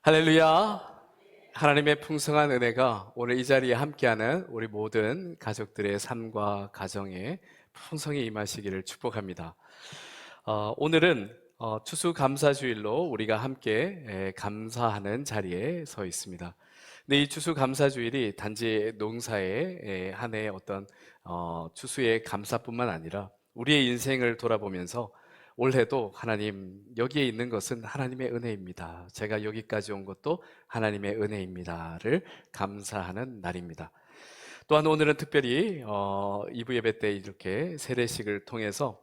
할렐루야. 하나님의 풍성한 은혜가 오늘 이 자리에 함께하는 우리 모든 가족들의 삶과 가정에 풍성히 임하시기를 축복합니다. 오늘은 추수감사주일로 우리가 함께 감사하는 자리에 서 있습니다. 근데 이 추수감사주일이 단지 농사의 한 해의 어떤 추수의 감사뿐만 아니라 우리의 인생을 돌아보면서 올해도 하나님, 여기에 있는 것은 하나님의 은혜입니다. 제가 여기까지 온 것도 하나님의 은혜입니다를 감사하는 날입니다. 또한 오늘은 특별히 2부 예배 때 이렇게 세례식을 통해서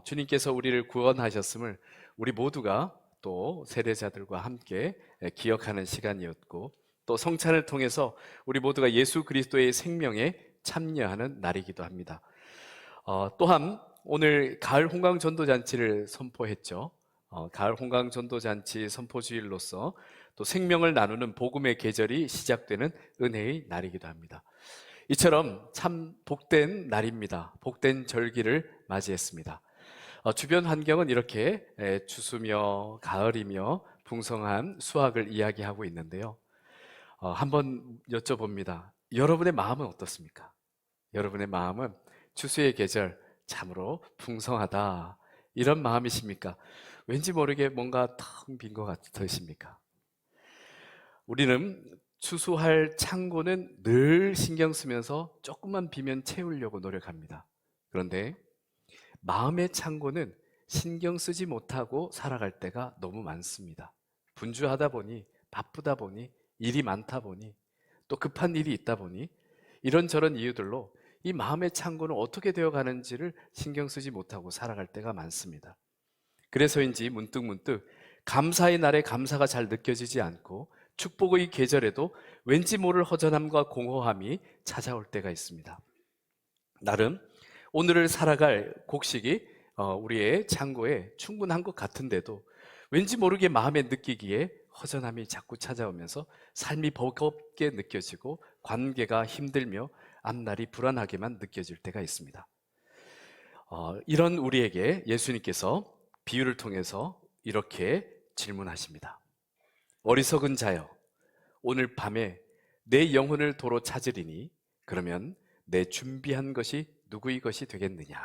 주님께서 우리를 구원하셨음을 우리 모두가 또 세례자들과 함께 기억하는 시간이었고, 또 성찬을 통해서 우리 모두가 예수 그리스도의 생명에 참여하는 날이기도 합니다. 또한 오늘 가을 홍강 전도잔치를 선포했죠. 가을 홍강 전도잔치 선포주일로서 또 생명을 나누는 복음의 계절이 시작되는 은혜의 날이기도 합니다. 이처럼 참 복된 날입니다. 복된 절기를 맞이했습니다. 주변 환경은 이렇게 추수며 가을이며 풍성한 수확을 이야기하고 있는데요. 한번 여쭤봅니다. 여러분의 마음은 어떻습니까? 여러분의 마음은 추수의 계절 참으로 풍성하다, 이런 마음이십니까? 왠지 모르게 뭔가 텅 빈 것 같으십니까? 우리는 추수할 창고는 늘 신경 쓰면서 조금만 비면 채우려고 노력합니다. 그런데 마음의 창고는 신경 쓰지 못하고 살아갈 때가 너무 많습니다. 분주하다 보니, 바쁘다 보니, 일이 많다 보니, 또 급한 일이 있다 보니, 이런저런 이유들로 이 마음의 창고는 어떻게 되어가는지를 신경 쓰지 못하고 살아갈 때가 많습니다. 그래서인지 문득문득 감사의 날에 감사가 잘 느껴지지 않고 축복의 계절에도 왠지 모를 허전함과 공허함이 찾아올 때가 있습니다. 나름 오늘을 살아갈 곡식이 우리의 창고에 충분한 것 같은데도 왠지 모르게 마음에 느끼기에 허전함이 자꾸 찾아오면서 삶이 버겁게 느껴지고 관계가 힘들며 앞날이 불안하게만 느껴질 때가 있습니다. 이런 우리에게 예수님께서 비유를 통해서 이렇게 질문하십니다. 어리석은 자여, 오늘 밤에 내 영혼을 도로 찾으리니 그러면 내 준비한 것이 누구의 것이 되겠느냐?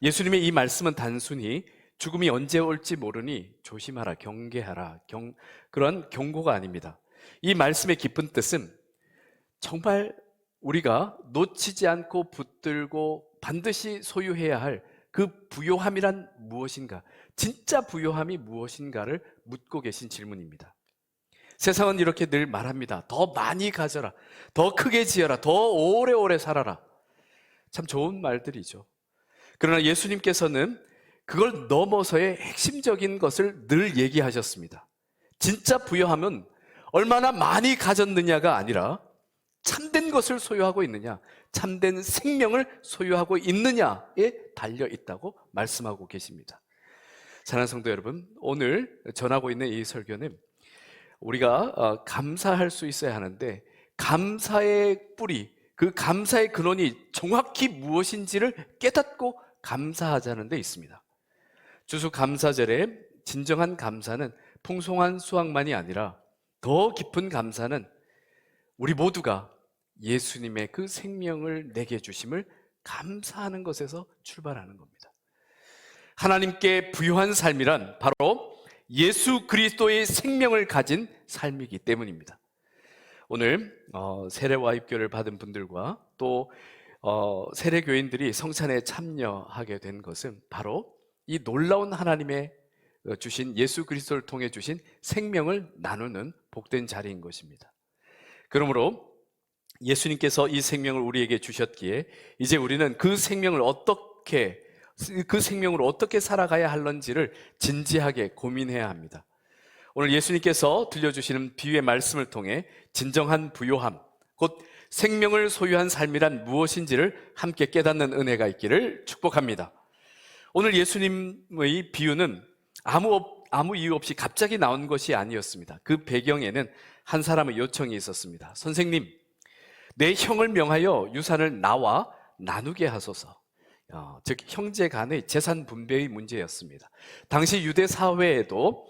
예수님의 이 말씀은 단순히 죽음이 언제 올지 모르니 조심하라, 경계하라, 그런 경고가 아닙니다. 이 말씀의 깊은 뜻은 정말 우리가 놓치지 않고 붙들고 반드시 소유해야 할 그 부요함이란 무엇인가, 진짜 부요함이 무엇인가를 묻고 계신 질문입니다. 세상은 이렇게 늘 말합니다. 더 많이 가져라, 더 크게 지어라, 더 오래오래 살아라. 참 좋은 말들이죠. 그러나 예수님께서는 그걸 넘어서의 핵심적인 것을 늘 얘기하셨습니다. 진짜 부요함은 얼마나 많이 가졌느냐가 아니라 참된 것을 소유하고 있느냐, 참된 생명을 소유하고 있느냐에 달려 있다고 말씀하고 계십니다. 사랑하는 성도 여러분, 오늘 전하고 있는 이 설교는 우리가 감사할 수 있어야 하는데, 감사의 뿌리, 그 감사의 근원이 정확히 무엇인지를 깨닫고 감사하자는 데 있습니다. 추수감사절에 진정한 감사는 풍성한 수확만이 아니라 더 깊은 감사는 우리 모두가 예수님의 그 생명을 내게 주심을 감사하는 것에서 출발하는 겁니다. 하나님께 부유한 삶이란 바로 예수 그리스도의 생명을 가진 삶이기 때문입니다. 오늘 세례와 입교를 받은 분들과 또 세례교인들이 성찬에 참여하게 된 것은 바로 이 놀라운 하나님의 주신 예수 그리스도를 통해 주신 생명을 나누는 복된 자리인 것입니다. 그러므로 예수님께서 이 생명을 우리에게 주셨기에 이제 우리는 그 생명으로 어떻게 살아가야 할런지를 진지하게 고민해야 합니다. 오늘 예수님께서 들려주시는 비유의 말씀을 통해 진정한 부요함, 곧 생명을 소유한 삶이란 무엇인지를 함께 깨닫는 은혜가 있기를 축복합니다. 오늘 예수님의 비유는 아무 이유 없이 갑자기 나온 것이 아니었습니다. 그 배경에는 한 사람의 요청이 있었습니다. 선생님, 내 형을 명하여 유산을 나와 나누게 하소서. 즉 형제 간의 재산 분배의 문제였습니다. 당시 유대 사회에도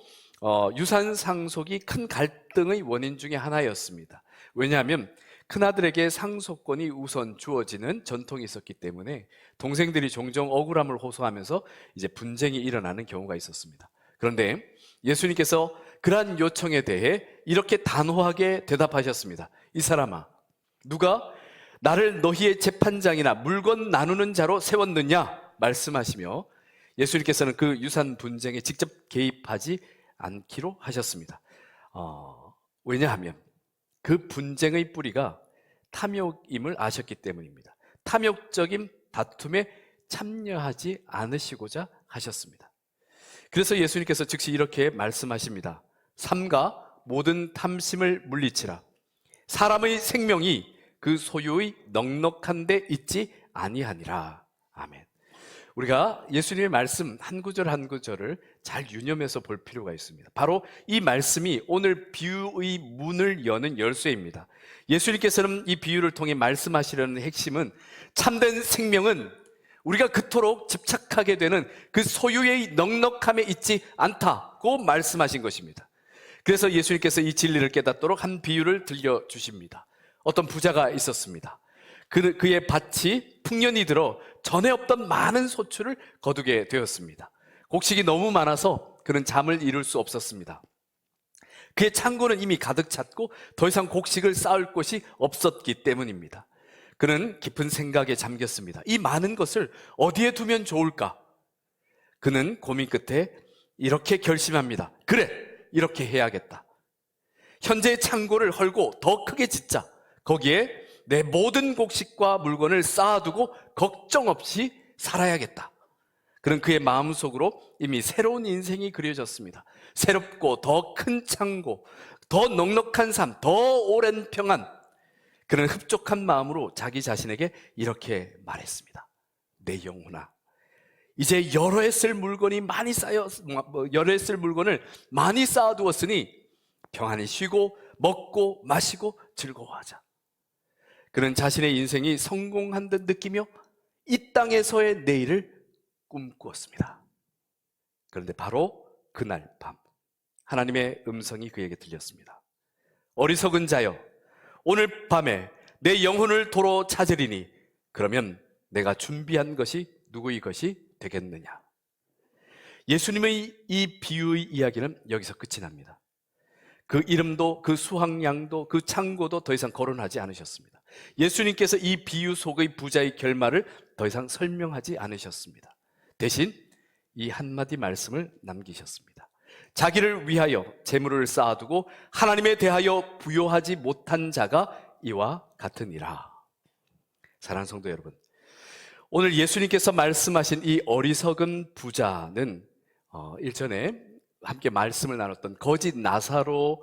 유산 상속이 큰 갈등의 원인 중에 하나였습니다. 왜냐하면 큰아들에게 상속권이 우선 주어지는 전통이 있었기 때문에 동생들이 종종 억울함을 호소하면서 이제 분쟁이 일어나는 경우가 있었습니다. 그런데 예수님께서 그러한 요청에 대해 이렇게 단호하게 대답하셨습니다. 이 사람아, 누가 나를 너희의 재판장이나 물건 나누는 자로 세웠느냐 말씀하시며 예수님께서는 그 유산 분쟁에 직접 개입하지 않기로 하셨습니다. 왜냐하면 그 분쟁의 뿌리가 탐욕임을 아셨기 때문입니다. 탐욕적인 다툼에 참여하지 않으시고자 하셨습니다. 그래서 예수님께서 즉시 이렇게 말씀하십니다. 삼가 모든 탐심을 물리치라. 사람의 생명이 그 소유의 넉넉한 데 있지 아니하니라. 아멘. 우리가 예수님의 말씀 한 구절 한 구절을 잘 유념해서 볼 필요가 있습니다. 바로 이 말씀이 오늘 비유의 문을 여는 열쇠입니다. 예수님께서는 이 비유를 통해 말씀하시려는 핵심은 참된 생명은 우리가 그토록 집착하게 되는 그 소유의 넉넉함에 있지 않다고 말씀하신 것입니다. 그래서 예수님께서 이 진리를 깨닫도록 한 비유를 들려주십니다. 어떤 부자가 있었습니다. 그의 밭이 풍년이 들어 전에 없던 많은 소출을 거두게 되었습니다. 곡식이 너무 많아서 그는 잠을 이룰 수 없었습니다. 그의 창고는 이미 가득 찼고 더 이상 곡식을 쌓을 곳이 없었기 때문입니다. 그는 깊은 생각에 잠겼습니다. 이 많은 것을 어디에 두면 좋을까? 그는 고민 끝에 이렇게 결심합니다. 그래, 이렇게 해야겠다. 현재의 창고를 헐고 더 크게 짓자. 거기에 내 모든 곡식과 물건을 쌓아두고 걱정 없이 살아야겠다. 그는 그의 마음속으로 이미 새로운 인생이 그려졌습니다. 새롭고 더 큰 창고, 더 넉넉한 삶, 더 오랜 평안. 그는 흡족한 마음으로 자기 자신에게 이렇게 말했습니다. 내 영혼아, 이제 여러 해 쓸 물건을 많이 쌓아두었으니 평안히 쉬고 먹고 마시고 즐거워하자. 그는 자신의 인생이 성공한 듯 느끼며 이 땅에서의 내일을 꿈꾸었습니다. 그런데 바로 그날 밤 하나님의 음성이 그에게 들렸습니다. 어리석은 자여, 오늘 밤에 내 영혼을 도로 찾으리니 그러면 내가 준비한 것이 누구의 것이 되겠느냐. 예수님의 이 비유의 이야기는 여기서 끝이 납니다. 그 이름도 그 수확량도 그 창고도 더 이상 거론하지 않으셨습니다. 예수님께서 이 비유 속의 부자의 결말을 더 이상 설명하지 않으셨습니다. 대신 이 한마디 말씀을 남기셨습니다. 자기를 위하여 재물을 쌓아두고 하나님에 대하여 부요하지 못한 자가 이와 같으니라. 사랑하는 성도 여러분, 오늘 예수님께서 말씀하신 이 어리석은 부자는 일전에 함께 말씀을 나눴던 거짓 나사로의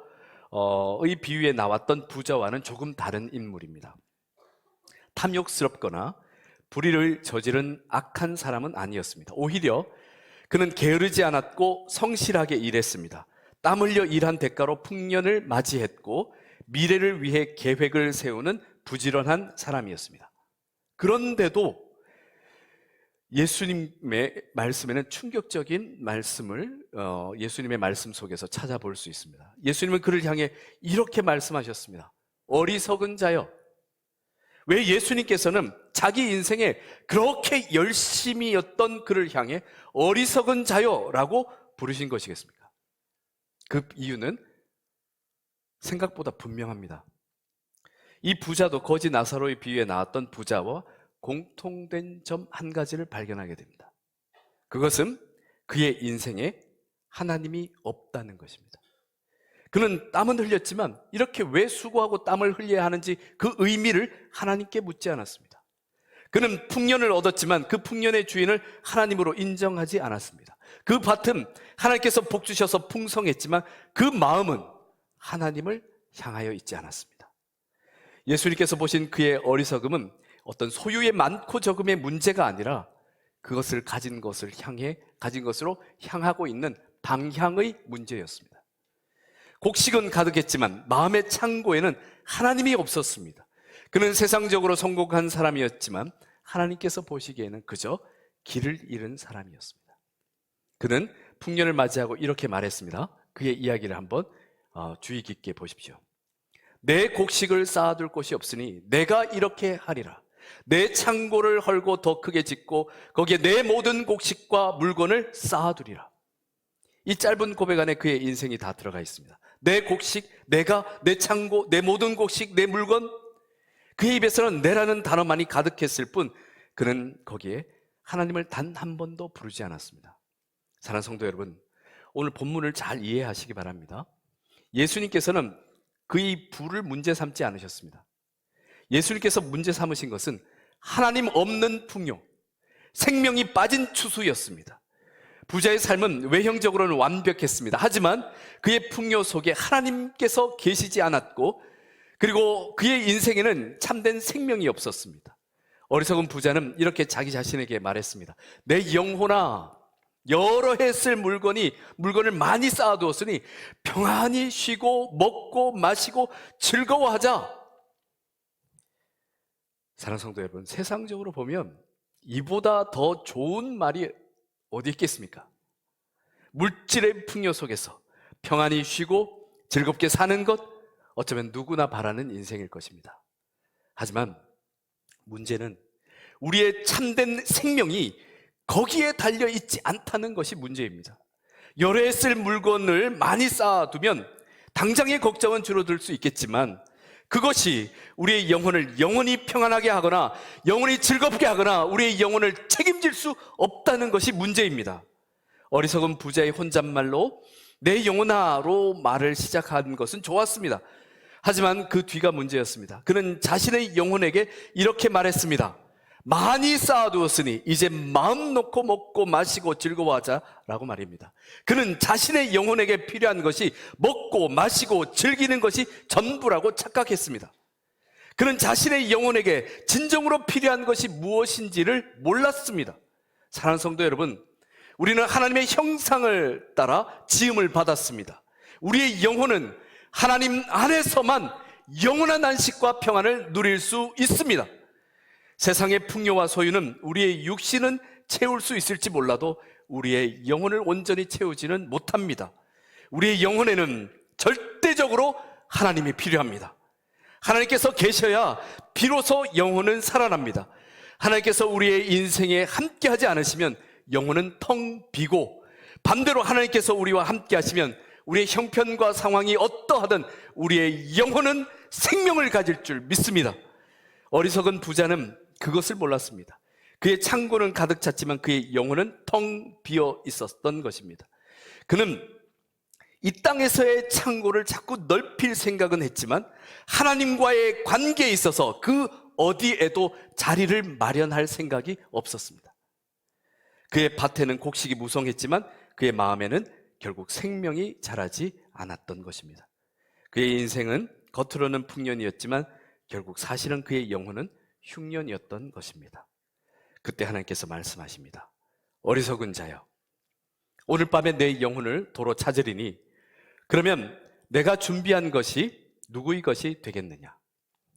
비유에 나왔던 부자와는 조금 다른 인물입니다. 탐욕스럽거나 불의를 저지른 악한 사람은 아니었습니다. 오히려 그는 게으르지 않았고 성실하게 일했습니다. 땀 흘려 일한 대가로 풍년을 맞이했고 미래를 위해 계획을 세우는 부지런한 사람이었습니다. 그런데도 예수님의 말씀에는 충격적인 말씀을 예수님의 말씀 속에서 찾아볼 수 있습니다. 예수님은 그를 향해 이렇게 말씀하셨습니다. 어리석은 자여. 왜 예수님께서는 자기 인생에 그렇게 열심히였던 그를 향해 어리석은 자여라고 부르신 것이겠습니까? 그 이유는 생각보다 분명합니다. 이 부자도 거지 나사로의 비유에 나왔던 부자와 공통된 점 한 가지를 발견하게 됩니다. 그것은 그의 인생에 하나님이 없다는 것입니다. 그는 땀은 흘렸지만 이렇게 왜 수고하고 땀을 흘려야 하는지 그 의미를 하나님께 묻지 않았습니다. 그는 풍년을 얻었지만 그 풍년의 주인을 하나님으로 인정하지 않았습니다. 그 밭은 하나님께서 복 주셔서 풍성했지만 그 마음은 하나님을 향하여 있지 않았습니다. 예수님께서 보신 그의 어리석음은 어떤 소유의 많고 적음의 문제가 아니라 그것을 가진 것으로 향하고 있는 방향의 문제였습니다. 곡식은 가득했지만 마음의 창고에는 하나님이 없었습니다. 그는 세상적으로 성공한 사람이었지만 하나님께서 보시기에는 그저 길을 잃은 사람이었습니다. 그는 풍년을 맞이하고 이렇게 말했습니다. 그의 이야기를 한번 주의 깊게 보십시오. 내 곡식을 쌓아둘 곳이 없으니 내가 이렇게 하리라. 내 창고를 헐고 더 크게 짓고 거기에 내 모든 곡식과 물건을 쌓아두리라. 이 짧은 고백 안에 그의 인생이 다 들어가 있습니다. 내 곡식, 내가, 내 창고, 내 모든 곡식, 내 물건. 그의 입에서는 내라는 단어만이 가득했을 뿐 그는 거기에 하나님을 단 한 번도 부르지 않았습니다. 사랑하는 성도 여러분, 오늘 본문을 잘 이해하시기 바랍니다. 예수님께서는 그의 부를 문제 삼지 않으셨습니다. 예수님께서 문제 삼으신 것은 하나님 없는 풍요, 생명이 빠진 추수였습니다. 부자의 삶은 외형적으로는 완벽했습니다. 하지만 그의 풍요 속에 하나님께서 계시지 않았고, 그리고 그의 인생에는 참된 생명이 없었습니다. 어리석은 부자는 이렇게 자기 자신에게 말했습니다. 내 영혼아, 여러 해 쓸 물건을 많이 쌓아두었으니 평안히 쉬고 먹고 마시고 즐거워하자. 사랑하는 성도 여러분, 세상적으로 보면 이보다 더 좋은 말이 어디 있겠습니까? 물질의 풍요 속에서 평안히 쉬고 즐겁게 사는 것, 어쩌면 누구나 바라는 인생일 것입니다. 하지만 문제는 우리의 참된 생명이 거기에 달려있지 않다는 것이 문제입니다. 여러 해 쓸 물건을 많이 쌓아두면 당장의 걱정은 줄어들 수 있겠지만 그것이 우리의 영혼을 영원히 평안하게 하거나 영원히 즐겁게 하거나 우리의 영혼을 책임질 수 없다는 것이 문제입니다. 어리석은 부자의 혼잣말로 내 영혼아로 말을 시작한 것은 좋았습니다. 하지만 그 뒤가 문제였습니다. 그는 자신의 영혼에게 이렇게 말했습니다. 많이 쌓아두었으니 이제 마음 놓고 먹고 마시고 즐거워하자라고 말입니다. 그는 자신의 영혼에게 필요한 것이 먹고 마시고 즐기는 것이 전부라고 착각했습니다. 그는 자신의 영혼에게 진정으로 필요한 것이 무엇인지를 몰랐습니다. 사랑하는 성도 여러분, 우리는 하나님의 형상을 따라 지음을 받았습니다. 우리의 영혼은 하나님 안에서만 영원한 안식과 평안을 누릴 수 있습니다. 세상의 풍요와 소유는 우리의 육신은 채울 수 있을지 몰라도 우리의 영혼을 온전히 채우지는 못합니다. 우리의 영혼에는 절대적으로 하나님이 필요합니다. 하나님께서 계셔야 비로소 영혼은 살아납니다. 하나님께서 우리의 인생에 함께하지 않으시면 영혼은 텅 비고, 반대로 하나님께서 우리와 함께 하시면 우리의 형편과 상황이 어떠하든 우리의 영혼은 생명을 가질 줄 믿습니다. 어리석은 부자는 그것을 몰랐습니다. 그의 창고는 가득 찼지만 그의 영혼은 텅 비어 있었던 것입니다. 그는 이 땅에서의 창고를 자꾸 넓힐 생각은 했지만 하나님과의 관계에 있어서 그 어디에도 자리를 마련할 생각이 없었습니다. 그의 밭에는 곡식이 무성했지만 그의 마음에는 결국 생명이 자라지 않았던 것입니다. 그의 인생은 겉으로는 풍년이었지만 결국 사실은 그의 영혼은 흉년이었던 것입니다. 그때 하나님께서 말씀하십니다. 어리석은 자여, 오늘 밤에 내 영혼을 도로 찾으리니 그러면 내가 준비한 것이 누구의 것이 되겠느냐.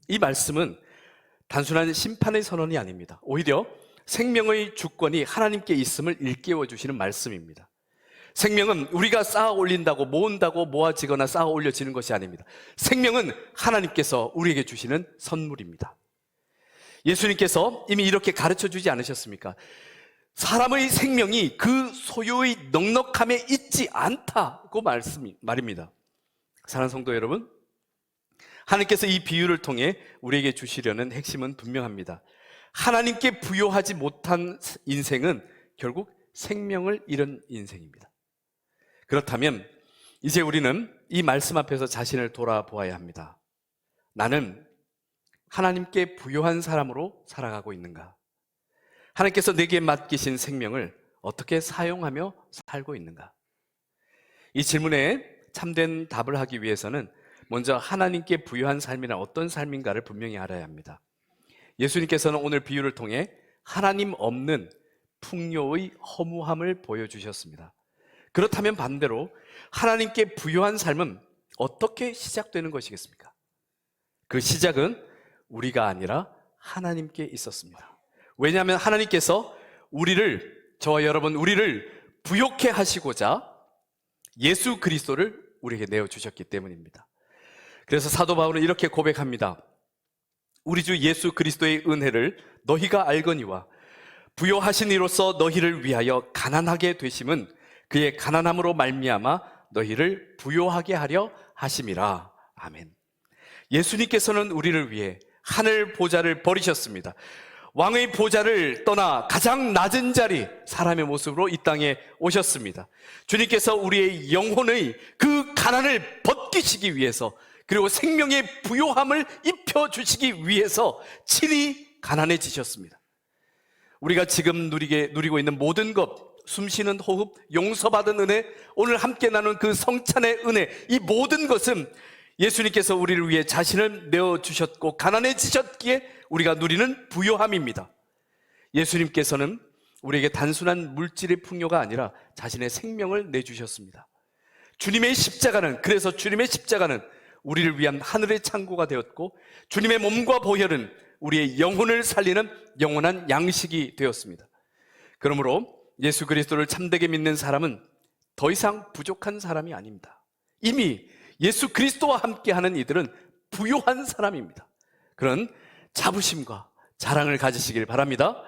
이 말씀은 단순한 심판의 선언이 아닙니다. 오히려 생명의 주권이 하나님께 있음을 일깨워 주시는 말씀입니다. 생명은 우리가 쌓아 올린다고 모은다고 모아지거나 쌓아 올려지는 것이 아닙니다. 생명은 하나님께서 우리에게 주시는 선물입니다. 예수님께서 이미 이렇게 가르쳐 주지 않으셨습니까? 사람의 생명이 그 소유의 넉넉함에 있지 않다고 말입니다. 사랑하는 성도 여러분, 하나님께서 이 비유를 통해 우리에게 주시려는 핵심은 분명합니다. 하나님께 부요하지 못한 인생은 결국 생명을 잃은 인생입니다. 그렇다면 이제 우리는 이 말씀 앞에서 자신을 돌아보아야 합니다. 나는 하나님께 부요한 사람으로 살아가고 있는가? 하나님께서 내게 맡기신 생명을 어떻게 사용하며 살고 있는가? 이 질문에 참된 답을 하기 위해서는 먼저 하나님께 부요한 삶이란 어떤 삶인가를 분명히 알아야 합니다. 예수님께서는 오늘 비유를 통해 하나님 없는 풍요의 허무함을 보여주셨습니다. 그렇다면 반대로 하나님께 부요한 삶은 어떻게 시작되는 것이겠습니까? 그 시작은 우리가 아니라 하나님께 있었습니다. 왜냐하면 하나님께서 저와 여러분 우리를 부요케 하시고자 예수 그리스도를 우리에게 내어주셨기 때문입니다. 그래서 사도 바울은 이렇게 고백합니다. 우리 주 예수 그리스도의 은혜를 너희가 알거니와 부요하신 이로써 너희를 위하여 가난하게 되심은 그의 가난함으로 말미암아 너희를 부요하게 하려 하심이라. 아멘. 예수님께서는 우리를 위해 하늘 보좌를 버리셨습니다. 왕의 보좌를 떠나 가장 낮은 자리, 사람의 모습으로 이 땅에 오셨습니다. 주님께서 우리의 영혼의 그 가난을 벗기시기 위해서, 그리고 생명의 부요함을 입혀주시기 위해서 친히 가난해지셨습니다. 우리가 지금 누리고 있는 모든 것, 숨쉬는 호흡, 용서받은 은혜, 오늘 함께 나눈 그 성찬의 은혜, 이 모든 것은 예수님께서 우리를 위해 자신을 내어주셨고 가난해지셨기에 우리가 누리는 부요함입니다. 예수님께서는 우리에게 단순한 물질의 풍요가 아니라 자신의 생명을 내주셨습니다. 그래서 주님의 십자가는 우리를 위한 하늘의 창고가 되었고, 주님의 몸과 보혈은 우리의 영혼을 살리는 영원한 양식이 되었습니다. 그러므로 예수 그리스도를 참되게 믿는 사람은 더 이상 부족한 사람이 아닙니다. 이미 예수 그리스도와 함께하는 이들은 부요한 사람입니다. 그런 자부심과 자랑을 가지시길 바랍니다.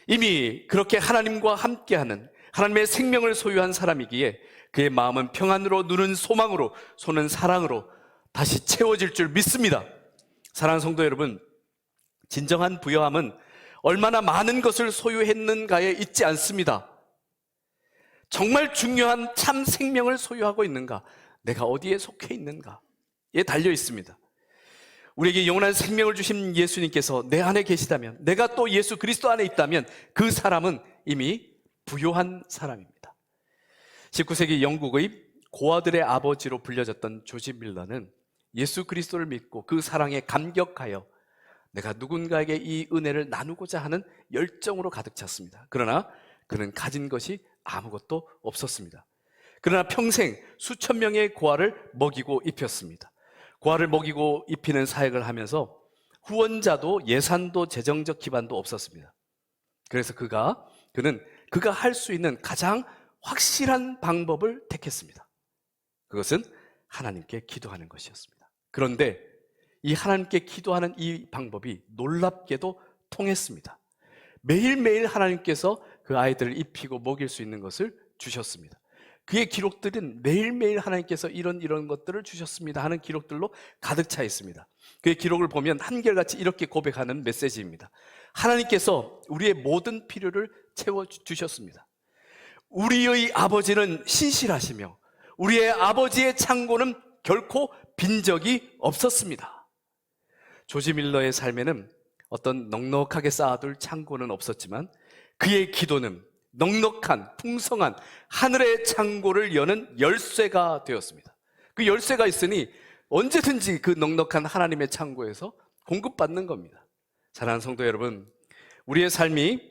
이미 그렇게 하나님과 함께하는, 하나님의 생명을 소유한 사람이기에 그의 마음은 평안으로, 눈은 소망으로, 손은 사랑으로 다시 채워질 줄 믿습니다. 사랑하는 성도 여러분, 진정한 부요함은 얼마나 많은 것을 소유했는가에 있지 않습니다. 정말 중요한 참 생명을 소유하고 있는가, 내가 어디에 속해 있는가에 달려 있습니다. 우리에게 영원한 생명을 주신 예수님께서 내 안에 계시다면, 내가 또 예수 그리스도 안에 있다면 그 사람은 이미 부요한 사람입니다. 19세기 영국의 고아들의 아버지로 불려졌던 조지 밀러는 예수 그리스도를 믿고 그 사랑에 감격하여 내가 누군가에게 이 은혜를 나누고자 하는 열정으로 가득 찼습니다. 그러나 그는 가진 것이 아무것도 없었습니다. 그러나 평생 수천 명의 고아를 먹이고 입혔습니다. 고아를 먹이고 입히는 사역을 하면서 후원자도 예산도 재정적 기반도 없었습니다. 그래서 그는 할 수 있는 가장 확실한 방법을 택했습니다. 그것은 하나님께 기도하는 것이었습니다. 그런데 이 하나님께 기도하는 이 방법이 놀랍게도 통했습니다. 매일매일 하나님께서 그 아이들을 입히고 먹일 수 있는 것을 주셨습니다. 그의 기록들은 매일매일 하나님께서 이런 것들을 주셨습니다 하는 기록들로 가득 차 있습니다. 그의 기록을 보면 한결같이 이렇게 고백하는 메시지입니다. 하나님께서 우리의 모든 필요를 채워주셨습니다. 우리의 아버지는 신실하시며 우리의 아버지의 창고는 결코 빈 적이 없었습니다. 조지 밀러의 삶에는 어떤 넉넉하게 쌓아둘 창고는 없었지만 그의 기도는 넉넉한, 풍성한 하늘의 창고를 여는 열쇠가 되었습니다. 그 열쇠가 있으니 언제든지 그 넉넉한 하나님의 창고에서 공급받는 겁니다. 사랑하는 성도 여러분, 우리의 삶이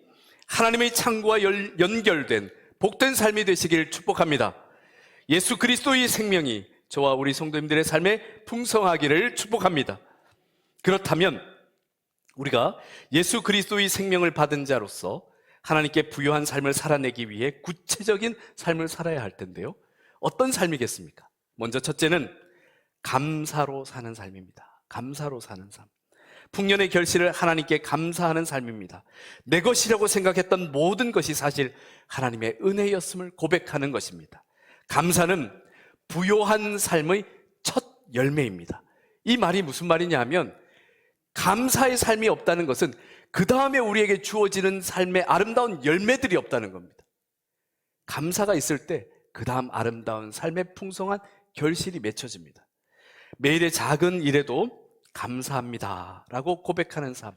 하나님의 창고와 연결된 복된 삶이 되시길 축복합니다. 예수 그리스도의 생명이 저와 우리 성도님들의 삶에 풍성하기를 축복합니다. 그렇다면 우리가 예수 그리스도의 생명을 받은 자로서 하나님께 부요한 삶을 살아내기 위해 구체적인 삶을 살아야 할 텐데요, 어떤 삶이겠습니까? 먼저 첫째는 감사로 사는 삶입니다. 감사로 사는 삶. 풍년의 결실을 하나님께 감사하는 삶입니다. 내 것이라고 생각했던 모든 것이 사실 하나님의 은혜였음을 고백하는 것입니다. 감사는 부요한 삶의 첫 열매입니다. 이 말이 무슨 말이냐 하면, 감사의 삶이 없다는 것은 그 다음에 우리에게 주어지는 삶의 아름다운 열매들이 없다는 겁니다. 감사가 있을 때 그 다음 아름다운 삶의 풍성한 결실이 맺혀집니다. 매일의 작은 일에도 감사합니다 라고 고백하는 삶,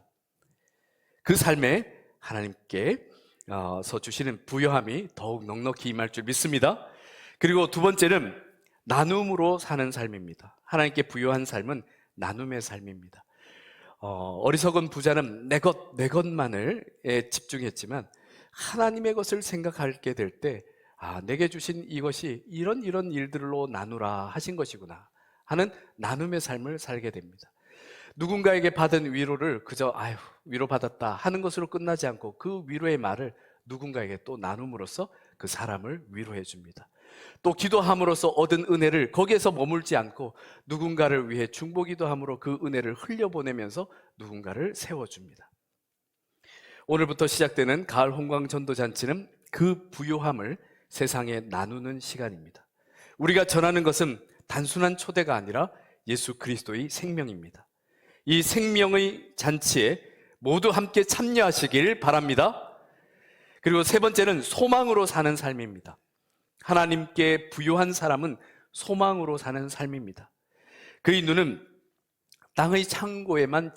그 삶에 하나님께서 주시는 부요함이 더욱 넉넉히 임할 줄 믿습니다. 그리고 두 번째는 나눔으로 사는 삶입니다. 하나님께 부요한 삶은 나눔의 삶입니다. 어리석은 부자는 내 것만을 집중했지만 하나님의 것을 생각하게 될 때, 내게 주신 이것이 이런 일들로 나누라 하신 것이구나 하는 나눔의 삶을 살게 됩니다. 누군가에게 받은 위로를 그저 위로받았다 하는 것으로 끝나지 않고 그 위로의 말을 누군가에게 또 나눔으로써 그 사람을 위로해 줍니다. 또 기도함으로써 얻은 은혜를 거기에서 머물지 않고 누군가를 위해 중보기도함으로 그 은혜를 흘려보내면서 누군가를 세워줍니다. 오늘부터 시작되는 가을 홍광 전도잔치는 그 부요함을 세상에 나누는 시간입니다. 우리가 전하는 것은 단순한 초대가 아니라 예수 그리스도의 생명입니다. 이 생명의 잔치에 모두 함께 참여하시길 바랍니다. 그리고 세 번째는 소망으로 사는 삶입니다. 하나님께 부요한 사람은 소망으로 사는 삶입니다. 그의 눈은 땅의 창고에만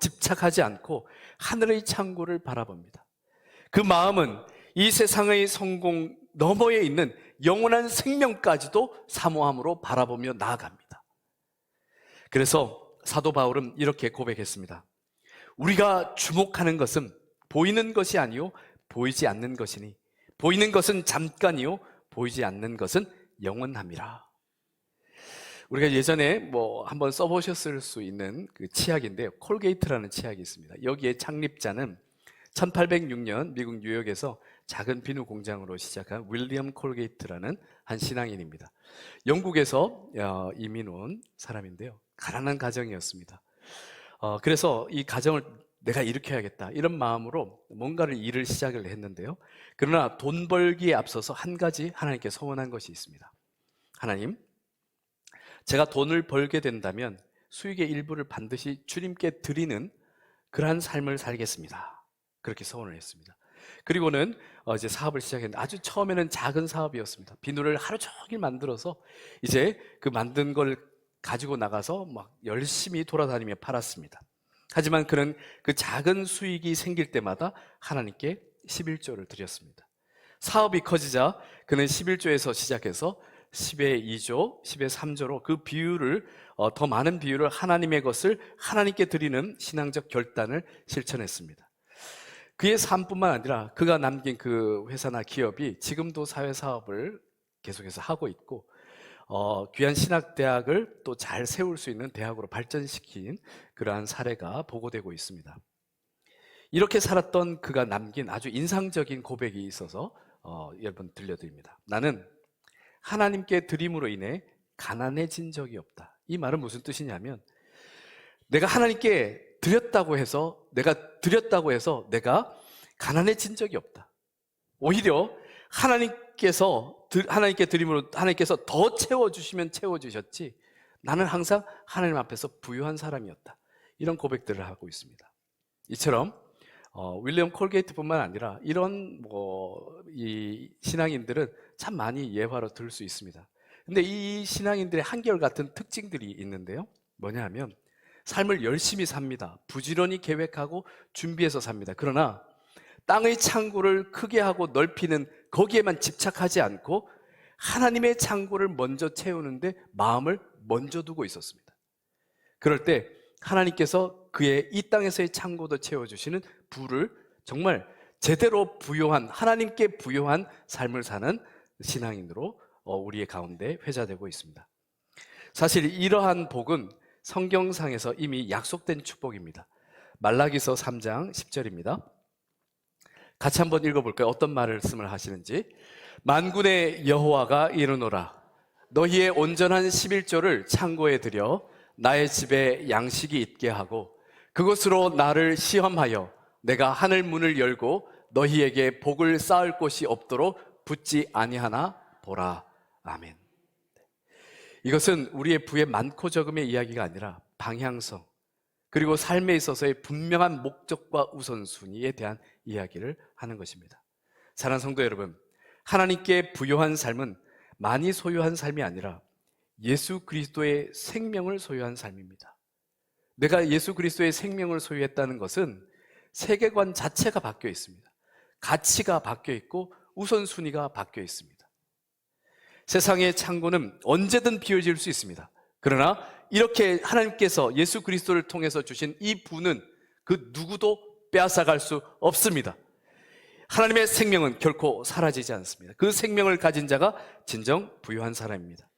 집착하지 않고 하늘의 창고를 바라봅니다. 그 마음은 이 세상의 성공 너머에 있는 영원한 생명까지도 사모함으로 바라보며 나아갑니다. 그래서 사도 바울은 이렇게 고백했습니다. 우리가 주목하는 것은 보이는 것이 아니요 보이지 않는 것이니 보이는 것은 잠깐이요 보이지 않는 것은 영원함이라. 우리가 예전에 한번 써보셨을 수 있는 그 치약인데요, 콜게이트라는 치약이 있습니다. 여기에 창립자는 1806년 미국 뉴욕에서 작은 비누 공장으로 시작한 윌리엄 콜게이트라는 한 신앙인입니다. 영국에서 이민 온 사람인데요, 가난한 가정이었습니다. 그래서 이 가정을 내가 일으켜야겠다 이런 마음으로 뭔가를 일을 시작을 했는데요, 그러나 돈 벌기에 앞서서 한 가지 하나님께 소원한 것이 있습니다. 하나님, 제가 돈을 벌게 된다면 수익의 일부를 반드시 주님께 드리는 그러한 삶을 살겠습니다. 그렇게 소원을 했습니다. 그리고는 이제 사업을 시작했는데 아주 처음에는 작은 사업이었습니다. 비누를 하루 종일 만들어서 이제 그 만든 걸 가지고 나가서 막 열심히 돌아다니며 팔았습니다. 하지만 그는 그 작은 수익이 생길 때마다 하나님께 11조를 드렸습니다. 사업이 커지자 그는 11조에서 시작해서 10의 2조, 10의 3조로 그 비율을 더 많은 비율을 하나님의 것을 하나님께 드리는 신앙적 결단을 실천했습니다. 그의 삶뿐만 아니라 그가 남긴 그 회사나 기업이 지금도 사회사업을 계속해서 하고 있고 귀한 신학대학을 또 잘 세울 수 있는 대학으로 발전시킨 그러한 사례가 보고되고 있습니다. 이렇게 살았던 그가 남긴 아주 인상적인 고백이 있어서 여러분 들려드립니다. 나는 하나님께 드림으로 인해 가난해진 적이 없다. 이 말은 무슨 뜻이냐면 내가 하나님께 드렸다고 해서 내가 가난해진 적이 없다. 오히려 하나님께 드림으로 하나님께서 더 채워주시면 채워주셨지 나는 항상 하나님 앞에서 부유한 사람이었다. 이런 고백들을 하고 있습니다. 이처럼 윌리엄 콜게이트뿐만 아니라 이런 이 신앙인들은 참 많이 예화로 들 수 있습니다. 근데 이 신앙인들의 한결같은 특징들이 있는데요, 뭐냐 하면 삶을 열심히 삽니다. 부지런히 계획하고 준비해서 삽니다. 그러나 땅의 창고를 크게 하고 넓히는 거기에만 집착하지 않고 하나님의 창고를 먼저 채우는데 마음을 먼저 두고 있었습니다. 그럴 때 하나님께서 그의 이 땅에서의 창고도 채워주시는 부를 정말 제대로 부요한, 하나님께 부요한 삶을 사는 신앙인으로 우리의 가운데 회자되고 있습니다. 사실 이러한 복은 성경상에서 이미 약속된 축복입니다. 말라기서 3장 10절입니다. 같이 한번 읽어볼까요? 어떤 말씀을 하시는지. 만군의 여호와가 이르노라, 너희의 온전한 11조를 창고에 들여 나의 집에 양식이 있게 하고 그것으로 나를 시험하여 내가 하늘 문을 열고 너희에게 복을 쌓을 곳이 없도록 붙지 아니하나 보라. 아멘. 이것은 우리의 부의 많고 적음의 이야기가 아니라 방향성, 그리고 삶에 있어서의 분명한 목적과 우선순위에 대한 이야기를 하는 것입니다. 사랑하는 성도 여러분, 하나님께 부요한 삶은 많이 소유한 삶이 아니라 예수 그리스도의 생명을 소유한 삶입니다. 내가 예수 그리스도의 생명을 소유했다는 것은 세계관 자체가 바뀌어 있습니다. 가치가 바뀌어 있고 우선순위가 바뀌어 있습니다. 세상의 창고는 언제든 비워질 수 있습니다. 그러나 이렇게 하나님께서 예수 그리스도를 통해서 주신 이 부는 그 누구도 빼앗아갈 수 없습니다. 하나님의 생명은 결코 사라지지 않습니다. 그 생명을 가진 자가 진정 부유한 사람입니다.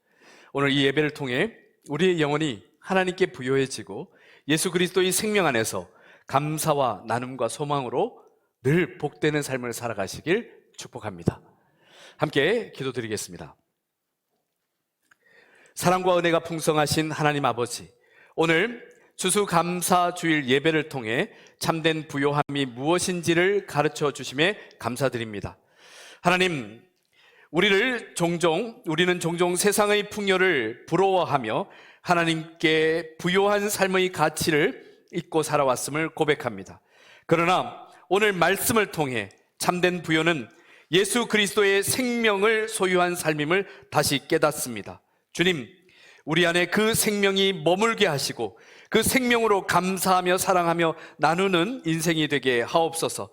오늘 이 예배를 통해 우리의 영혼이 하나님께 부유해지고 예수 그리스도의 생명 안에서 감사와 나눔과 소망으로 늘 복되는 삶을 살아가시길 축복합니다. 함께 기도드리겠습니다. 사랑과 은혜가 풍성하신 하나님 아버지, 오늘 추수감사주일 예배를 통해 참된 부요함이 무엇인지를 가르쳐 주심에 감사드립니다. 하나님, 우리는 종종 세상의 풍요를 부러워하며 하나님께 부요한 삶의 가치를 잊고 살아왔음을 고백합니다. 그러나 오늘 말씀을 통해 참된 부요는 예수 그리스도의 생명을 소유한 삶임을 다시 깨닫습니다. 주님, 우리 안에 그 생명이 머물게 하시고 그 생명으로 감사하며 사랑하며 나누는 인생이 되게 하옵소서.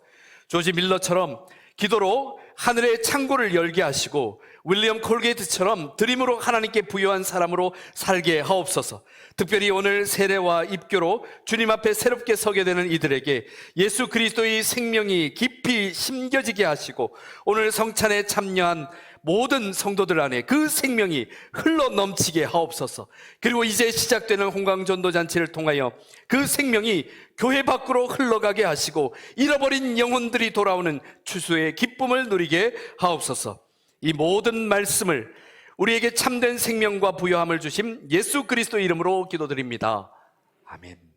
조지 밀러처럼 기도로 하늘의 창고를 열게 하시고 윌리엄 콜게이트처럼 드림으로 하나님께 부여한 사람으로 살게 하옵소서. 특별히 오늘 세례와 입교로 주님 앞에 새롭게 서게 되는 이들에게 예수 그리스도의 생명이 깊이 심겨지게 하시고 오늘 성찬에 참여한 모든 성도들 안에 그 생명이 흘러 넘치게 하옵소서. 그리고 이제 시작되는 홍강전도잔치를 통하여 그 생명이 교회 밖으로 흘러가게 하시고 잃어버린 영혼들이 돌아오는 추수의 기쁨을 누리게 하옵소서. 이 모든 말씀을 우리에게 참된 생명과 부요함을 주심 예수 그리스도 이름으로 기도드립니다. 아멘.